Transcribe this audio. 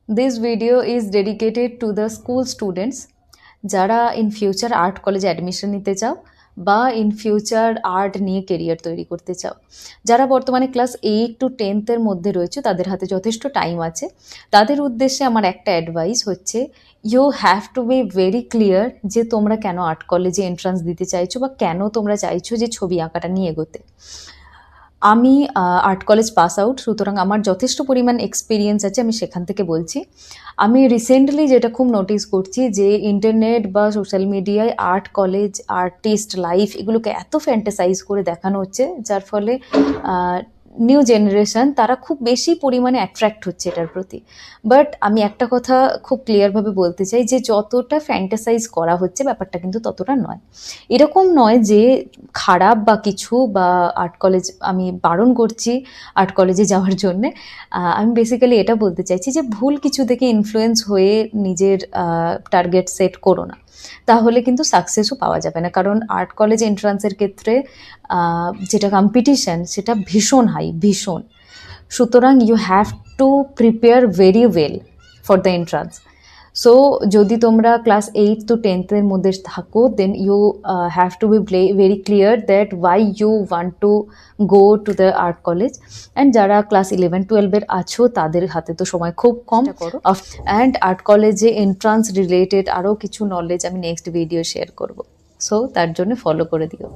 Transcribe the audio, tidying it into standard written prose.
This video is dedicated to the school students যারা in future art কলেজে admission নিতে চাও বা ইন ফিউচার আর্ট নিয়ে কেরিয়ার তৈরি করতে চাও। যারা বর্তমানে ক্লাস 8 to 10 মধ্যে রয়েছে, তাদের হাতে যথেষ্ট টাইম আছে। তাদের উদ্দেশ্যে আমার একটা অ্যাডভাইস হচ্ছে, you have to be very clear যে তোমরা কেন আর্ট কলেজে এন্ট্রান্স দিতে চাইছো বা কেন তোমরা চাইছো যে ছবি আঁকাটা নিয়ে এগোতে। আমি আর্ট কলেজ পাস আউট, সুতরাং আমার যথেষ্ট পরিমাণ এক্সপিরিয়েন্স আছে, আমি সেখান থেকে বলছি। আমি রিসেন্টলি যেটা খুব নোটিস করছি যে ইন্টারনেট বা সোশ্যাল মিডিয়ায় আর্ট কলেজ, আর্টিস্ট লাইফ এগুলোকে এত ফ্যান্টাসাইজ করে দেখানো হচ্ছে, যার ফলে নিউ জেনারেশন তারা খুব বেশি পরিমাণে অ্যাট্রাক্ট হচ্ছে এটার প্রতি। বাট আমি একটা কথা খুব ক্লিয়ারভাবে বলতে চাই যে যতটা ফ্যান্টাসাইজ করা হচ্ছে ব্যাপারটা কিন্তু ততটা নয়। এরকম নয় যে খারাপ বা কিছু বা আর্ট কলেজ আমি বারণ করছি আর্ট কলেজে যাওয়ার জন্যে। আমি বেসিক্যালি এটা বলতে চাইছি যে ভুল কিছু থেকে ইনফ্লুয়েন্স হয়ে নিজের টার্গেট সেট করো না, তাহলে কিন্তু সাকসেসও পাওয়া যাবে না। কারণ আর্ট কলেজ এন্ট্রান্সের ক্ষেত্রে যেটা কম্পিটিশান সেটা ভীষণ হাই, ভীষণ। সুতরাং you have to prepare very well for the entrance. So যদি তোমরা ক্লাস 8 to 10 মধ্যে থাকো, then you have to be very clear that why you want to go to the art college. And যারা class 11-12 আছো, তাদের হাতে তো সময় খুব কম করো। অ্যান্ড আর্ট কলেজে এন্ট্রান্স রিলেটেড আরও কিছু নলেজ আমি নেক্সট ভিডিও শেয়ার করবো, সো তার জন্য ফলো করে দিও।